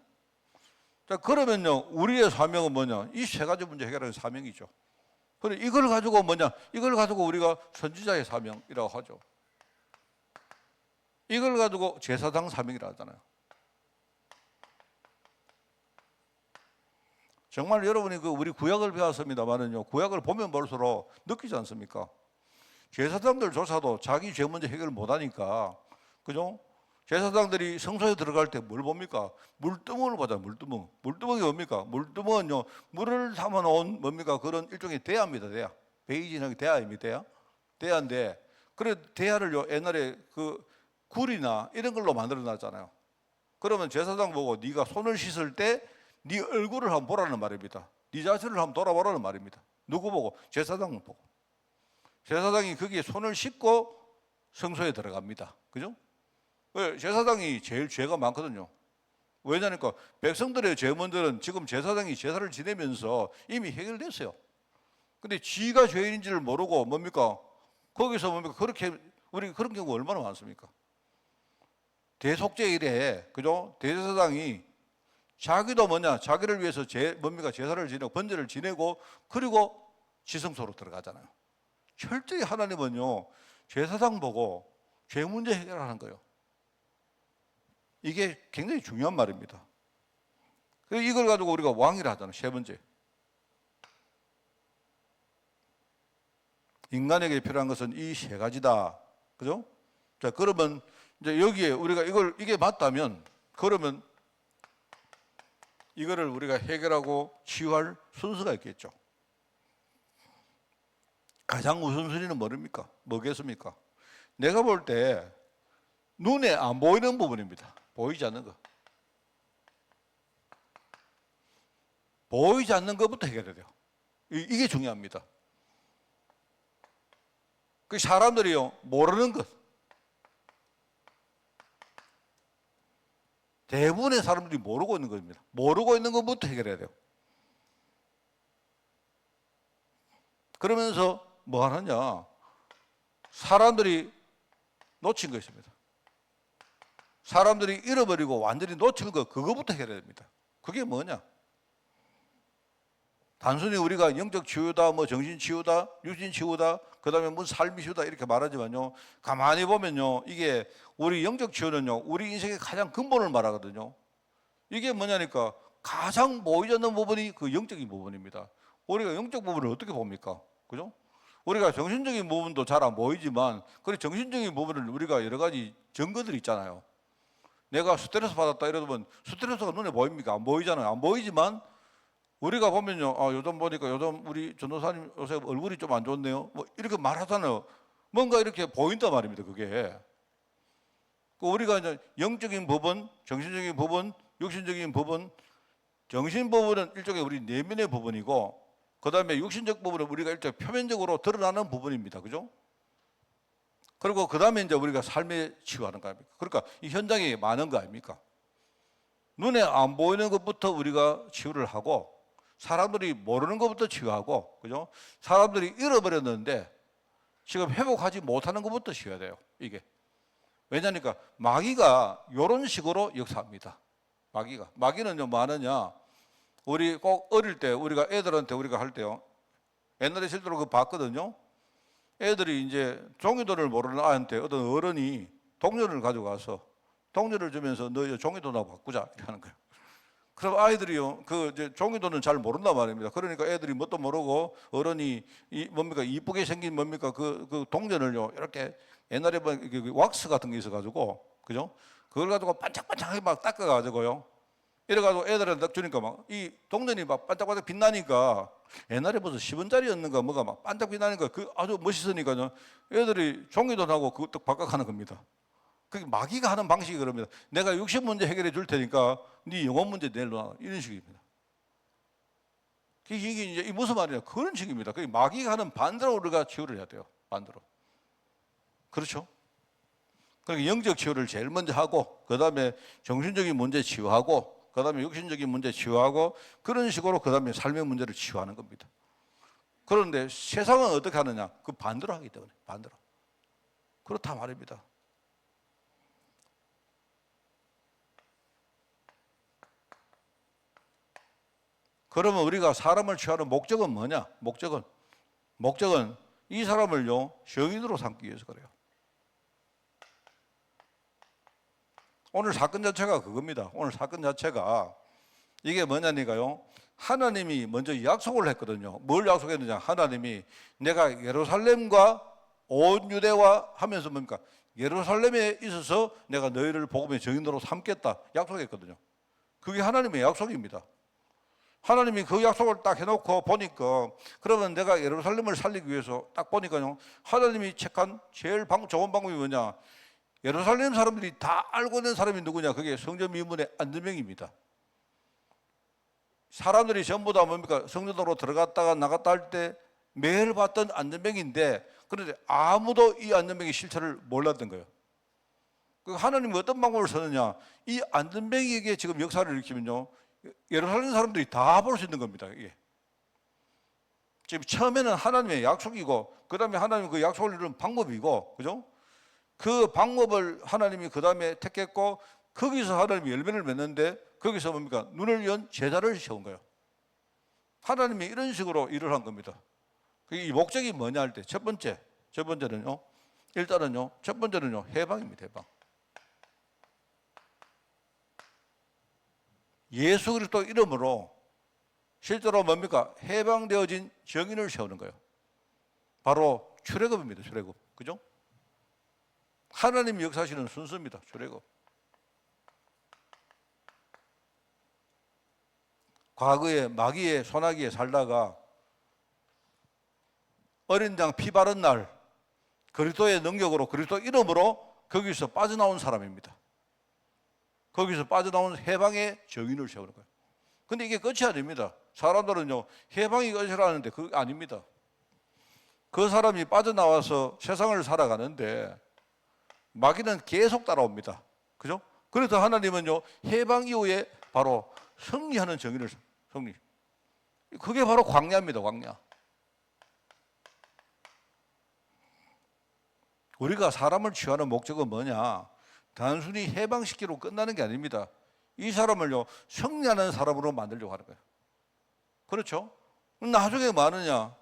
자, 그러면요 우리의 사명은 뭐냐? 이 세 가지 문제 해결하는 사명이죠. 그래 이걸 가지고 뭐냐? 이걸 가지고 우리가 선지자의 사명이라고 하죠. 이걸 가지고 제사장 사명이라고 하잖아요. 정말 여러분이 우리 구약을 배웠습니다만은요, 구약을 보면 볼수록 느끼지 않습니까? 제사장들조차도 자기 죄 문제 해결을 못하니까, 그죠? 제사장들이 성소에 들어갈 때 뭘 봅니까? 물두멍을 보잖아요. 물두멍. 물두멍이 뭡니까? 물두멍은요 물을 담아놓은 뭡니까? 그런 일종의 대야입니다. 대야. 베이징하게 대야입니다. 대야. 대야인데, 그래 대야를요 옛날에 그 굴이나 이런 걸로 만들어놨잖아요. 그러면 제사장 보고 네가 손을 씻을 때 네 얼굴을 한번 보라는 말입니다. 네 자신을 한번 돌아보라는 말입니다. 누구 보고? 제사장 보고. 제사장이 거기에 손을 씻고 성소에 들어갑니다. 그죠? 제사장이 제일 죄가 많거든요. 왜냐니까 백성들의 죄문들은 지금 제사장이 제사를 지내면서 이미 해결됐어요. 근데 지가 죄인인지를 모르고 뭡니까? 거기서 뭡니까? 우리 그런 경우 얼마나 많습니까? 대속죄 이래, 그죠? 대제사장이 자기도 자기를 위해서 제사를 지내고 번제를 지내고 그리고 지성소로 들어가잖아요. 철저히 하나님은요 제사장 보고 죄 문제 해결하는 거예요. 이게 굉장히 중요한 말입니다. 이걸 가지고 우리가 왕이라 하잖아요. 세 번째, 인간에게 필요한 것은 이 세 가지다. 그죠? 자, 그러면 이제 여기에 우리가 이게 맞다면, 그러면 이거를 우리가 해결하고 치유할 순서가 있겠죠. 가장 우선순위는 뭐겠습니까? 내가 볼 때 눈에 안 보이는 부분입니다. 보이지 않는 거. 보이지 않는 것부터 해결해야 돼요. 이게 중요합니다. 그 사람들이요 모르는 것. 대부분의 사람들이 모르고 있는 겁니다. 모르고 있는 것부터 해결해야 돼요. 그러면서 뭐 하느냐? 사람들이 놓친 거 있습니다. 사람들이 잃어버리고 완전히 놓친 거, 그거부터 해결해야 됩니다. 그게 뭐냐? 단순히 우리가 영적 치유다, 뭐 정신 치유다, 육신 치유다, 그다음에 무슨 삶이 치유다 이렇게 말하지만요, 가만히 보면요, 이게 우리 영적 치유는요, 우리 인생의 가장 근본을 말하거든요. 이게 뭐냐니까 가장 보이지 않는 부분이 그 영적인 부분입니다. 우리가 영적 부분을 어떻게 봅니까? 그죠? 우리가 정신적인 부분도 잘 안 보이지만, 그 정신적인 부분을 우리가 여러 가지 증거들이 있잖아요. 내가 스트레스 받았다 이러면 스트레스가 눈에 보입니까? 안 보이잖아요. 안 보이지만 우리가 보면요, 요즘 보니까 요즘 우리 전도사님 요새 얼굴이 좀 안 좋네요. 뭐 이렇게 말하잖아요. 뭔가 이렇게 보인단 말입니다. 그게. 우리가 이제 영적인 부분, 정신적인 부분, 육신적인 부분, 정신 부분은 일종의 우리 내면의 부분이고, 그 다음에 육신적 부분은 우리가 일종의 표면적으로 드러나는 부분입니다. 그죠? 그리고 그 다음에 이제 우리가 삶에 치유하는 거 아닙니까? 그러니까 이 현장이 많은 거 아닙니까? 눈에 안 보이는 것부터 우리가 치유를 하고, 사람들이 모르는 것부터 치유하고, 그죠? 사람들이 잃어버렸는데 지금 회복하지 못하는 것부터 치유해야 돼요. 이게. 왜냐니까 마귀가 이런 식으로 역사합니다. 마귀는요, 뭐 하느냐? 우리 꼭 어릴 때 우리가 애들한테 우리가 할 때요. 옛날에 실제로 그거 봤거든요. 애들이 이제 종이돈을 모르는 아이한테 어떤 어른이 동전을 가져가서 동전을 주면서 너 종이돈하고 바꾸자 이렇게 하는 거예요. 그럼 아이들이요, 그 이제 종이돈은 잘 모른단 말입니다. 그러니까 애들이 뭣도 모르고 어른이 뭡니까 이쁘게 생긴 뭡니까 그 동전을요 이렇게 옛날에 뭐 왁스 같은 게 있어가지고 그죠? 그걸 가지고 반짝반짝하게 막 닦아가지고요. 이래가지고 애들한테 딱 주니까 막 이 동전이 막 반짝반짝 빛나니까 옛날에 무슨 10원짜리였는가 뭐가 막 반짝 빛나니까 그 아주 멋있으니까요. 애들이 종이돈하고 그것도 바꿔가는 겁니다. 그게 마귀가 하는 방식이 그럽니다. 내가 60문제 해결해 줄 테니까 네 영혼 문제 내려놔. 이런 식입니다. 이게 이제 무슨 말이냐? 그런 식입니다. 그게 마귀가 하는 반대로 우리가 치유를 해야 돼요. 반대로. 그렇죠? 그러니까 영적 치유를 제일 먼저 하고, 그 다음에 정신적인 문제 치유하고, 그 다음에 육신적인 문제 치유하고, 그런 식으로 그 다음에 삶의 문제를 치유하는 겁니다. 그런데 세상은 어떻게 하느냐? 그 반대로 하기 때문에, 반대로. 그렇다 말입니다. 그러면 우리가 사람을 취하는 목적은 뭐냐? 목적은 이 사람을요, 성인으로 삼기 위해서 그래요. 오늘 사건 자체가 그겁니다. 오늘 사건 자체가 이게 뭐냐니까요. 하나님이 먼저 약속을 했거든요. 뭘 약속했느냐? 하나님이 내가 예루살렘과 온 유대와 하면서 뭡니까? 예루살렘에 있어서 내가 너희를 복음의 증인으로 삼겠다 약속했거든요. 그게 하나님의 약속입니다. 하나님이 그 약속을 딱 해놓고 보니까, 그러면 내가 예루살렘을 살리기 위해서 딱 보니까요, 하나님이 책한 제일 좋은 방법이 뭐냐? 예루살렘 사람들이 다 알고 있는 사람이 누구냐? 그게 성전 미문의 안전병입니다. 사람들이 전부 다 뭡니까? 성전으로 들어갔다가 나갔다 할 때 매일 봤던 안전병인데, 그런데 아무도 이 안전병의 실체를 몰랐던 거예요. 하나님이 어떤 방법을 쓰느냐? 이 안전병에게 지금 역사를 일으키면요, 예루살렘 사람들이 다 볼 수 있는 겁니다. 이게. 지금 처음에는 하나님의 약속이고, 그 다음에 하나님이 그 약속을 이루는 방법이고, 그죠? 그 방법을 하나님이 그 다음에 택했고, 거기서 하나님이 열매를 맺는데, 거기서 뭡니까? 눈을 연 제자를 세운 거예요. 하나님이 이런 식으로 일을 한 겁니다. 이 목적이 뭐냐 할 때, 첫 번째는요, 일단은요, 첫 번째는요, 해방입니다, 해방. 예수 그리스도 이름으로 실제로 뭡니까? 해방되어진 정인을 세우는 거예요. 바로 출애굽입니다. 출애굽. 그죠? 하나님이 역사하시는 순서입니다. 출애굽. 과거에 마귀의 소나기에 살다가 어린 양 피 바른 날 그리스도의 능력으로 그리스도 이름으로 거기서 빠져나온 사람입니다. 거기서 빠져나온 해방의 정인을 세우는 거예요. 근데 이게 끝이 아닙니다. 사람들은요, 해방이 끝이라는데 그게 아닙니다. 그 사람이 빠져나와서 세상을 살아가는데 마귀는 계속 따라옵니다. 그죠? 그래서 하나님은요, 해방 이후에 바로 승리하는 정인을 승리. 그게 바로 광야입니다, 광야. 우리가 사람을 취하는 목적은 뭐냐? 단순히 해방시키로 끝나는 게 아닙니다. 이 사람을요, 승리하는 사람으로 만들려고 하는 거예요. 그렇죠? 나중에 뭐 하느냐?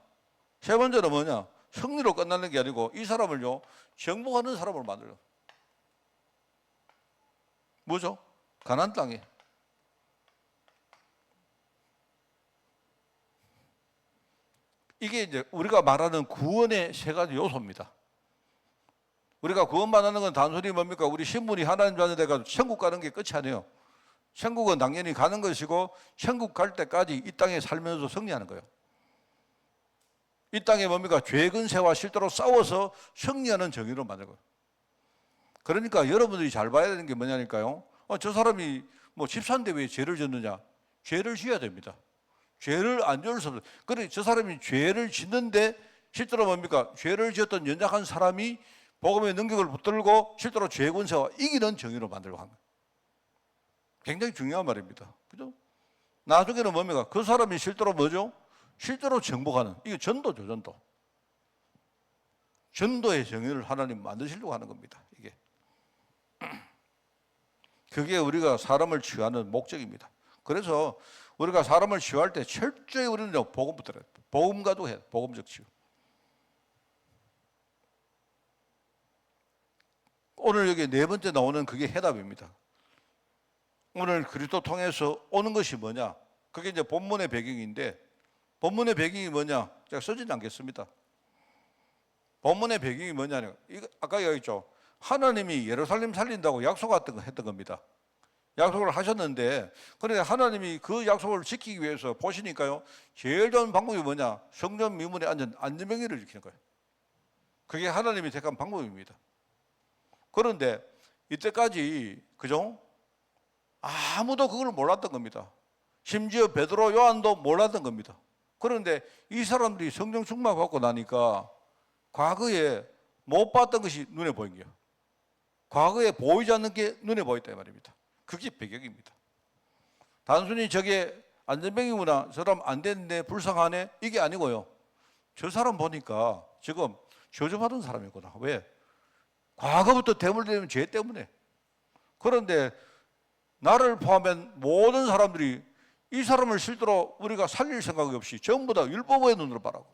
세 번째는 뭐냐? 승리로 끝나는 게 아니고 이 사람을요, 정복하는 사람으로 만들어요. 뭐죠? 가나안 땅에. 이게 이제 우리가 말하는 구원의 세 가지 요소입니다. 우리가 구원받는 건 단순히 뭡니까? 우리 신분이 하나님 자녀 돼가지고 천국 가는 게 끝이 아니에요. 천국은 당연히 가는 것이고, 천국 갈 때까지 이 땅에 살면서 승리하는 거예요. 이 땅에 뭡니까? 죄 근세와 실제로 싸워서 승리하는 정의로 만든 거예요. 그러니까 여러분들이 잘 봐야 되는 게 뭐냐니까요. 저 사람이 뭐 집사인데 왜 죄를 짓느냐? 죄를 지어야 됩니다. 죄를 안 지을 수 없어요. 그래, 저 사람이 죄를 짓는데 실제로 뭡니까? 죄를 지었던 연약한 사람이 복음의 능력을 붙들고 실제로 죄 권세와 이기는 정의로 만들고 한 거예요. 굉장히 중요한 말입니다. 그죠? 나중에는 뭡니까? 그 사람이 실제로 뭐죠? 실제로 정복하는, 이게 전도죠, 전도. 전도의 정의를 하나님 만드시려고 하는 겁니다, 이게. 그게 우리가 사람을 치유하는 목적입니다. 그래서 우리가 사람을 치유할 때 철저히 우리는 복음부터 해요. 복음과도 해요. 복음적 치유. 오늘 여기 네 번째 나오는 그게 해답입니다. 오늘 그리스도 통해서 오는 것이 뭐냐? 그게 이제 본문의 배경인데, 본문의 배경이 뭐냐? 제가 쓰지는 않겠습니다. 본문의 배경이 뭐냐면, 아까 얘기했죠. 하나님이 예루살렘 살린다고 했던 겁니다. 약속을 하셨는데, 그런데 하나님이 그 약속을 지키기 위해서 보시니까요, 제일 좋은 방법이 뭐냐? 성전 미문에 앉은 안전병기를 지키는 거예요. 그게 하나님이 택한 방법입니다. 그런데 이때까지, 그죠? 아무도 그걸 몰랐던 겁니다. 심지어 베드로, 요한도 몰랐던 겁니다. 그런데 이 사람들이 성령 충만 받고 나니까 과거에 못 봤던 것이 눈에 보인 거예요. 과거에 보이지 않는 게 눈에 보였다 이 말입니다. 그게 배경입니다. 단순히 저게 안전병이구나, 저 사람 안 됐네, 불쌍하네, 이게 아니고요. 저 사람 보니까 지금 저주받은 사람이구나. 왜? 과거부터 대물되는 죄 때문에. 그런데 나를 포함한 모든 사람들이 이 사람을 실제로 우리가 살릴 생각이 없이 전부 다 율법의 눈으로 바라고.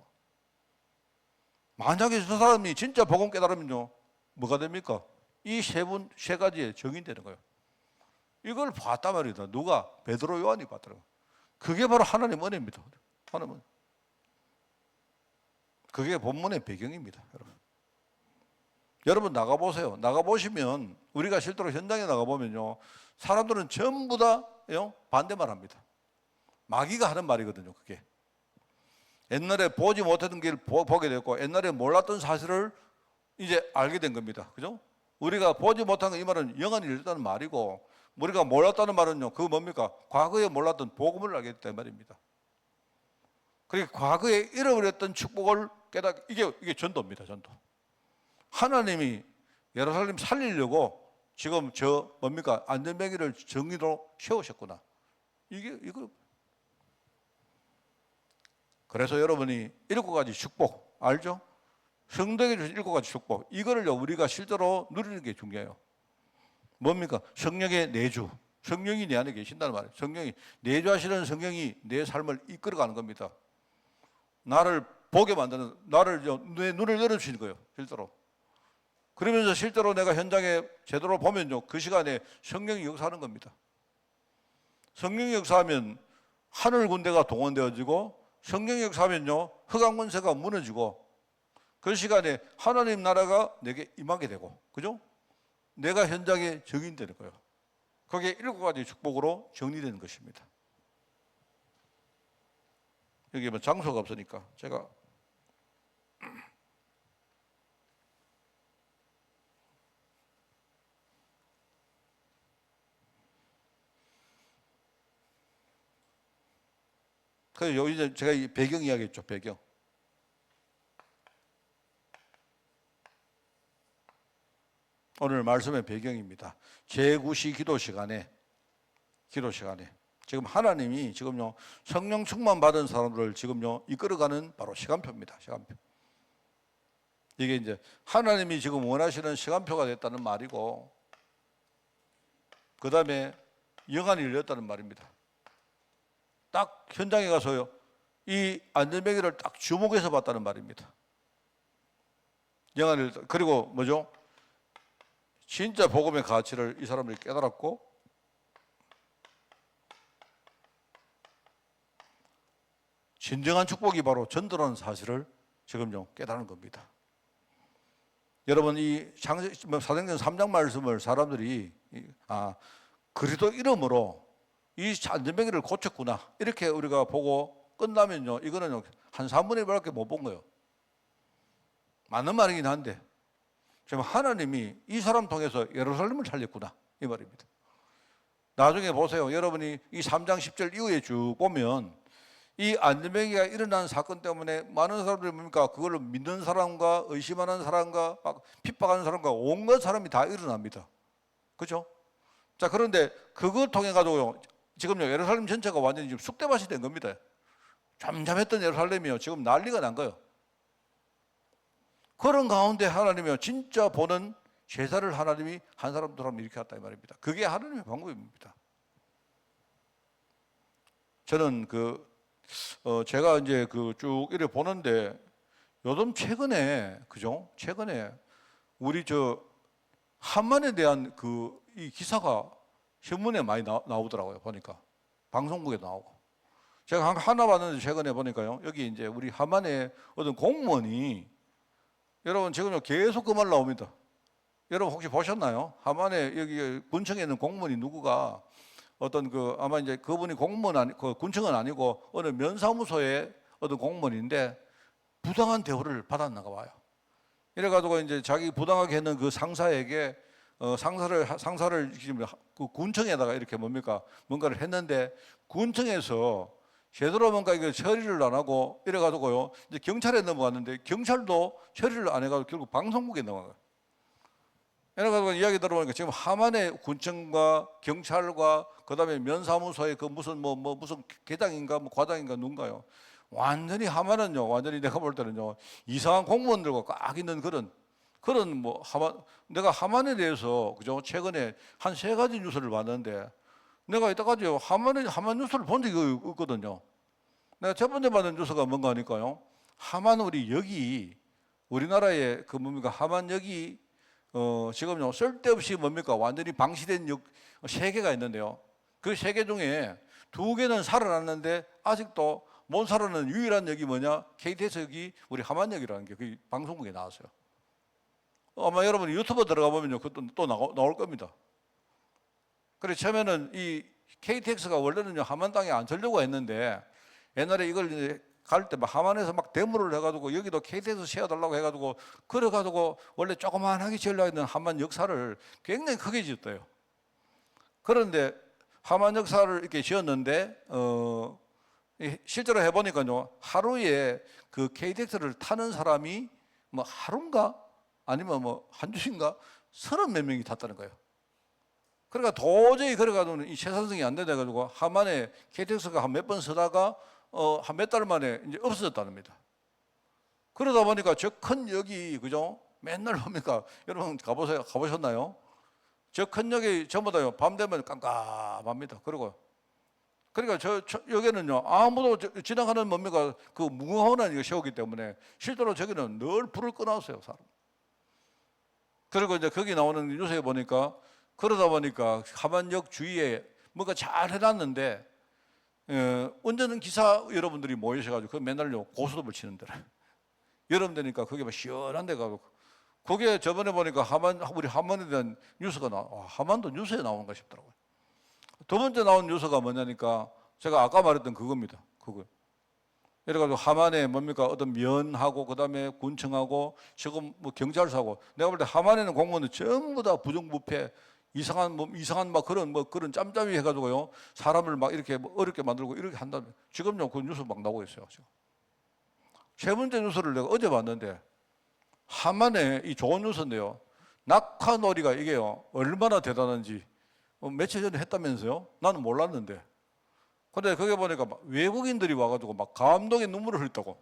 만약에 저 사람이 진짜 복음 깨달으면요, 뭐가 됩니까? 이 세 가지의 정의되는 거예요. 이걸 봤단 말이다. 누가? 베드로, 요한이 봤더라고요. 그게 바로 하나님 은혜입니다. 하나님 은혜. 그게 본문의 배경입니다, 여러분. 여러분 나가보세요. 나가보시면, 우리가 실제로 현장에 나가보면요, 사람들은 전부 다 반대말 합니다. 마귀가 하는 말이거든요, 그게. 옛날에 보지 못했던 길 보게 됐고, 옛날에 몰랐던 사실을 이제 알게 된 겁니다. 그죠? 우리가 보지 못한 거, 이 말은 영안이 열렸다는 말이고, 우리가 몰랐다는 말은요, 그거 뭡니까? 과거에 몰랐던 복음을 알게 됐단 말입니다. 그러니까 과거에 잃어버렸던 축복을 이게 전도입니다, 전도. 하나님이 예루살렘 살리려고 지금 뭡니까? 안전병기를 정의로 세우셨구나. 이거. 그래서 여러분이 7가지 축복, 알죠? 성도에게 주신 7가지 축복, 이거를 우리가 실제로 누리는 게 중요해요. 뭡니까? 성령의 내주. 성령이 내 안에 계신다는 말이에요. 성령이, 내주하시는 성령이 내 삶을 이끌어가는 겁니다. 나를 보게 만드는, 내 눈을 열어주시는 거예요, 실제로. 그러면서 실제로 내가 현장에 제대로 보면요, 그 시간에 성령이 역사하는 겁니다. 성령이 역사하면 하늘 군대가 동원되어지고, 성령이 역사하면요, 흑암 권세가 무너지고, 그 시간에 하나님 나라가 내게 임하게 되고, 그죠? 내가 현장에 정인되는 거예요. 그게 7가지 축복으로 정리되는 것입니다. 여기 뭐 장소가 없으니까 제가 그래서 여기 제가 이 배경 이야기했죠, 배경. 오늘 말씀의 배경입니다. 제9시 기도 시간에 지금 하나님이 지금요, 성령 충만 받은 사람들을 지금요, 이끌어가는 바로 시간표입니다. 시간표. 이게 이제 하나님이 지금 원하시는 시간표가 됐다는 말이고, 그 다음에 영안이 열렸다는 말입니다. 딱 현장에 가서요, 이 안전뱅이를 딱 주목해서 봤다는 말입니다. 영안을 그리고 뭐죠? 진짜 복음의 가치를 이 사람들이 깨달았고 진정한 축복이 바로 전도라는 사실을 지금요 깨달은 겁니다. 여러분 이 사도행전 3장 말씀을 사람들이 그리스도 이름으로 이 안전뱅이를 고쳤구나 이렇게 우리가 보고 끝나면요 이거는 한 3분의 1밖에 못 본 거예요. 맞는 말이긴 한데 지금 하나님이 이 사람 통해서 예루살렘을 살렸구나 이 말입니다. 나중에 보세요. 여러분이 이 3장 10절 이후에 쭉 보면 이 안전뱅이가 일어난 사건 때문에 많은 사람들이 뭡니까? 그걸로 믿는 사람과 의심하는 사람과 막 핍박하는 사람과 온갖 사람이 다 일어납니다. 그렇죠? 자, 그런데 그걸 통해 가지고요 지금요 예루살렘 전체가 완전히 지금 쑥대밭이 된 겁니다. 잠잠했던 예루살렘이요 지금 난리가 난 거예요. 그런 가운데 하나님이요 진짜 보는 제사를 하나님이 한 사람 두 사람 이렇게 했다 이 말입니다. 그게 하나님의 방법입니다. 저는 제가 이제 쭉 이렇게 보는데 요즘 최근에 그죠? 최근에 우리 한만에 대한 이 기사가 신문에 많이 나오더라고요. 보니까 방송국에 나오고 제가 하나 봤는데 최근에 보니까요 여기 이제 우리 한만에 어떤 공무원이 여러분 지금 계속 그 말 나옵니다. 여러분 혹시 보셨나요? 한만에 여기 군청에 있는 공무원이 누구가 어떤 아마 이제 그분이 공무원 군청은 아니고 어느 면사무소의 어떤 공무원인데 부당한 대우를 받았나가 봐요. 이래가지고 이제 자기 부당하게 했는 그 상사에게 상사를 지금 그 군청에다가 이렇게 뭔가를 했는데 군청에서 제대로 뭔가 이거 처리를 안 하고 이래가지고요 이제 경찰에 넘어갔는데 경찰도 처리를 안 해가지고 결국 방송국에 넘어가요. 이래가지고 이야기 들어보니까 지금 하만의 군청과 경찰과 그다음에 면사무소의 무슨 무슨 계장인가 과장인가 누군가요. 완전히 하만은요 완전히 내가 볼 때는요 이상한 공무원들과 꽉 있는 그런 내가 하만에 대해서 그죠 최근에 한 3가지 뉴스를 봤는데 내가 이때까지 하만 뉴스를 본 적이 없거든요. 내가 첫 번째 받은 뉴스가 뭔가 하니까요 하만 여기 우리나라의 하만 여기 지금요 쓸데없이 완전히 방치된 3개가 있는데요. 그 3개 중에 2개는 살아났는데 아직도 못 살아난 유일한 역이 뭐냐? KTX 역이 우리 하만역이라는 게 그 방송국에 나왔어요. 아마 여러분이 유튜브 들어가 보면요 그것도 또 나올 겁니다. 그래 처음에는 이 KTX가 원래는 하만 땅에 안 설려고 했는데 옛날에 이걸 이제 갈 때 하만에서 데모를 해가지고 여기도 KTX 세워달라고 해가지고 그래가지고 원래 조그만하게 지으려고 했는 하만 역사를 굉장히 크게 지었대요. 그런데 하만 역사를 이렇게 지었는데 실제로 해보니까요 하루에 그 KTX를 타는 사람이 하루인가 아니면 한 주인가 30몇 명이 탔다는 거예요. 그러니까 도저히 그래가지고는 이 생산성이 안 돼가지고 하만에 KTX가 한 몇 번 서다가 한 몇 달 만에 이제 없어졌답니다. 그러다 보니까 저 큰 역이 그죠? 맨날 봅니까? 여러분 가보셨나요? 저 큰 역이 전부 다요 밤 되면 깜깜합니다. 그러니까 저 여기는요 아무도 지나가는 그 무궁화호는 세우기 때문에 실제로 저기는 늘 불을 꺼놨어요 사람. 그리고 이제 거기 나오는 뉴스에 보니까 그러다 보니까 하만역 주위에 뭔가 잘 해놨는데 운전하는 기사 여러분들이 모이셔가지고 맨날요 고스톱을 치는 데라. 여름 되니까 그게 시원한 데 가고 그게 저번에 보니까 우리 하만에 대한 뉴스가 하만도 뉴스에 나오는가 싶더라고요. 두 번째 나온 뉴스가 뭐냐니까 제가 아까 말했던 그겁니다. 그거. 이래가지고 하만에 어떤 면하고 그다음에 군청하고 지금 경찰서하고 내가 볼 때 하만에는 공무원들 전부 다 부정부패 이상한 그런 짬짬이 해가지고요 사람을 이렇게 어렵게 만들고 이렇게 한다면 지금요 그 뉴스 나오고 있어요. 지금. 세 번째 뉴스를 내가 어제 봤는데 하만에 이 좋은 뉴스인데요 낙하놀이가 이게요 얼마나 대단한지 며칠 전에 했다면서요? 나는 몰랐는데. 근데 거기 보니까 외국인들이 와가지고 감동의 눈물을 흘렸다고.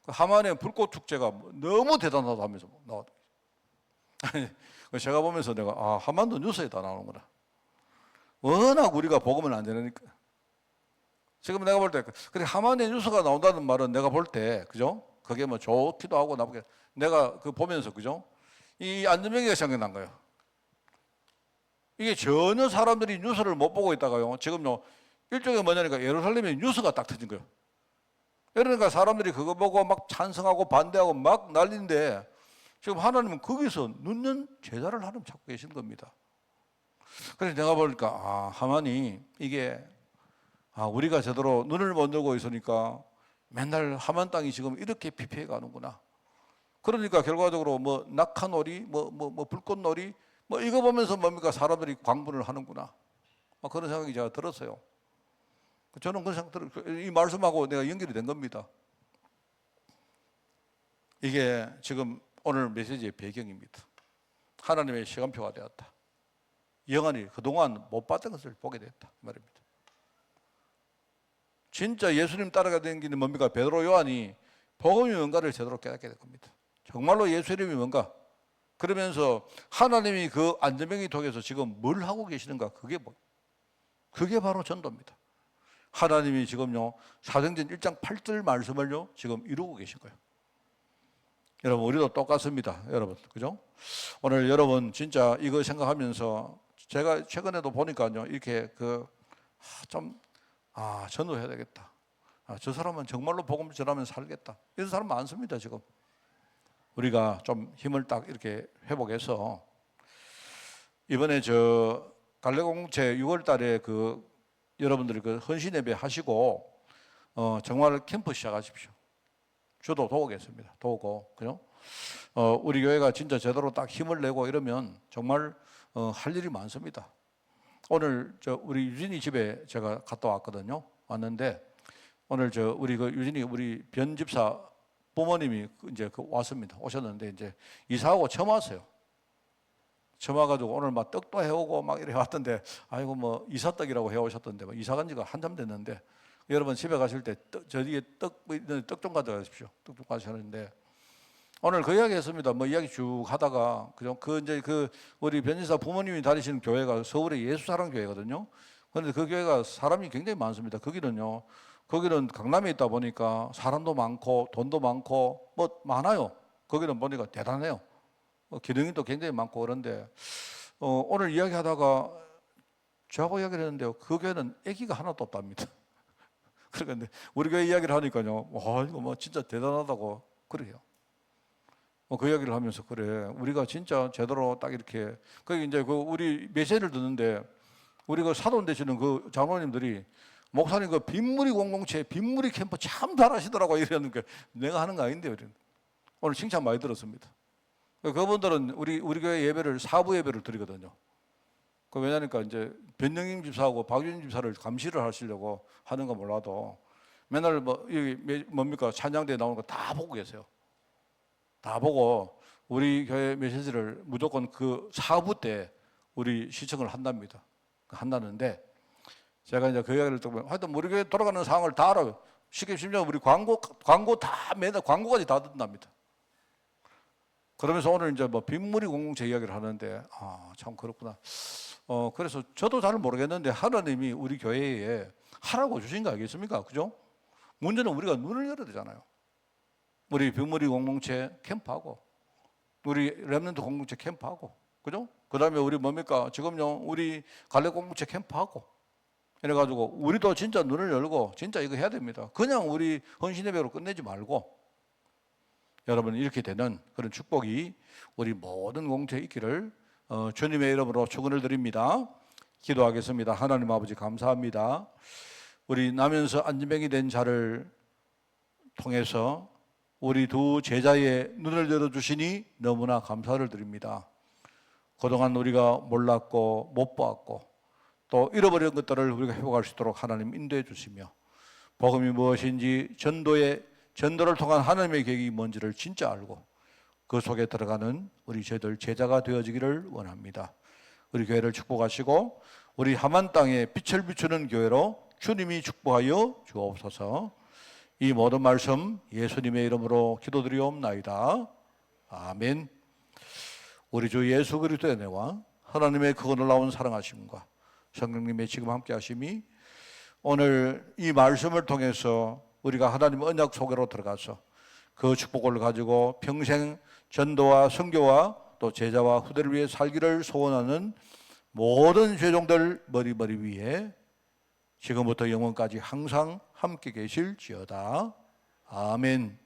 하만의 불꽃 축제가 너무 대단하다 하면서 나왔다. 제가 보면서 내가 하만도 뉴스에 다 나오는구나. 워낙 우리가 복음을 안 전하니까. 지금 내가 볼 때, 그래 하만의 뉴스가 나온다는 말은 내가 볼 때, 그죠? 그게 뭐 좋기도 하고 나쁘게, 내가 그 보면서, 그죠? 이 안전병기가 생각난 거예요. 이게 전혀 사람들이 뉴스를 못 보고 있다가요. 지금요, 일종의 뭐냐니까 예루살렘에 뉴스가 딱 터진 거예요. 그러니까 사람들이 그거 보고 막 찬성하고 반대하고 막 난리인데, 지금 하나님은 거기서 눕는 제자를 하나님 찾고 계신 겁니다. 그래서 내가 보니까, 하만이 이게, 우리가 제대로 눈을 못 열고 있으니까 맨날 하만 땅이 지금 이렇게 피폐해 가는구나. 그러니까 결과적으로 뭐 낙하놀이, 뭐 불꽃놀이, 뭐 이거 보면서 뭡니까? 사람들이 광분을 하는구나. 그런 생각이 제가 들었어요. 저는 그런 생각 들어요. 이 말씀하고 내가 연결이 된 겁니다. 이게 지금 오늘 메시지의 배경입니다. 하나님의 시간표가 되었다. 영원히 그동안 못 봤던 것을 보게 됐다. 이 말입니다. 진짜 예수님 따라가 다니는 뭡니까? 베드로 요한이 복음이 뭔가를 제대로 깨닫게 될 겁니다. 정말로 예수 이름이 뭔가? 그러면서 하나님이 그 안전병기 통해서 지금 뭘 하고 계시는가? 그게 바로 전도입니다. 하나님이 지금요, 사도행전 1장 8절 말씀을요, 지금 이루고 계신 거예요. 여러분, 우리도 똑같습니다. 여러분, 그죠? 오늘 여러분 진짜 이거 생각하면서 제가 최근에도 보니까요, 이렇게 전도해야 되겠다. 저 사람은 정말로 복음 전하면 살겠다. 이런 사람 많습니다, 지금. 우리가 좀 힘을 딱 이렇게 회복해서 이번에 저 갈래공동체 6월 달에 여러분들이 헌신 예배 하시고 정말 캠프 시작하십시오. 저도 도우겠습니다. 도우고, 그죠? 우리 교회가 진짜 제대로 딱 힘을 내고 이러면 정말 할 일이 많습니다. 오늘 우리 유진이 집에 제가 갔다 왔거든요. 왔는데 오늘 우리 유진이 우리 변 집사 부모님이 이제 왔습니다. 오셨는데 이제 이사하고 처음 왔어요. 처음 와가지고 오늘 막 떡도 해오고 막 이래 왔던데, 아이고 뭐 이사떡이라고 해오셨던데, 이사 간 지가 한참 됐는데, 여러분 집에 가실 때 저기에 떡 좀 가져가십시오. 떡 좀 가져가는데 오늘 그 이야기 했습니다. 뭐 이야기 쭉 하다가 이제 우리 변진사 부모님이 다니시는 교회가 서울의 예수사랑교회거든요. 그런데 그 교회가 사람이 굉장히 많습니다. 거기는 강남에 있다 보니까 사람도 많고 돈도 많고 뭐 많아요. 거기는 보니까 대단해요. 기능이 또 굉장히 많고 그런데 오늘 이야기하다가 저하고 이야기를 했는데요. 그 교회는 아기가 하나도 없답니다. 그런데 우리 교회 이야기를 하니까요. 와, 이거 뭐 진짜 대단하다고 그래요. 그 이야기를 하면서 그래. 우리가 진짜 제대로 딱 이렇게 이제 우리 메시지를 듣는데 우리 사돈 되시는 장로님들이 목사님 빈무리 공동체, 빈무리 캠프 참 잘하시더라고 이러는데 내가 하는 거 아닌데요. 오늘 칭찬 많이 들었습니다. 그분들은 우리 교회 예배를 사부 예배를 드리거든요. 왜냐니까 이제 변영임 집사하고 박윤 집사를 감시를 하시려고 하는 거 몰라도 맨날 뭡니까 찬양대에 나오는 거 다 보고 계세요. 다 보고 우리 교회 메시지를 무조건 사부 때 우리 시청을 한다는데 제가 이제 그 이야기를 듣고 하여튼 우리 교회 돌아가는 상황을 다 알아요. 쉽게 심지어 우리 광고 다 매달 광고까지 다 듣는답니다. 그러면서 오늘 이제 빈무리 공동체 이야기를 하는데 참 그렇구나. 그래서 저도 잘 모르겠는데 하나님이 우리 교회에 하라고 주신 거 아니겠습니까? 그죠? 문제는 우리가 눈을 열어야 되잖아요. 우리 빈무리 공동체 캠프하고 우리 렘넌트 공동체 캠프하고 그죠? 그다음에 우리 뭡니까? 지금요 우리 갈래 공동체 캠프하고 이래가지고 우리도 진짜 눈을 열고 진짜 이거 해야 됩니다. 그냥 우리 헌신 예배로 끝내지 말고 여러분 이렇게 되는 그런 축복이 우리 모든 공동체에 있기를 주님의 이름으로 축원을 드립니다. 기도하겠습니다. 하나님 아버지 감사합니다. 우리 나면서 안전병이 된 자를 통해서 우리 두 제자의 눈을 열어주시니 너무나 감사를 드립니다. 그동안 우리가 몰랐고 못 보았고 또 잃어버린 것들을 우리가 회복할 수 있도록 하나님 인도해 주시며 복음이 무엇인지 전도를 통한 하나님의 계획이 뭔지를 진짜 알고 그 속에 들어가는 우리 저희들 제자가 되어지기를 원합니다. 우리 교회를 축복하시고 우리 하만 땅에 빛을 비추는 교회로 주님이 축복하여 주옵소서. 이 모든 말씀 예수님의 이름으로 기도드리옵나이다. 아멘. 우리 주 예수 그리스도의 은혜와 하나님의 크고 놀라운 사랑하심과 성령님의 지금 함께 하심이 오늘 이 말씀을 통해서 우리가 하나님의 언약 속으로 들어가서 그 축복을 가지고 평생 전도와 선교와 또 제자와 후대를 위해 살기를 소원하는 모든 죄종들 머리 위에 지금부터 영원까지 항상 함께 계실지어다. 아멘.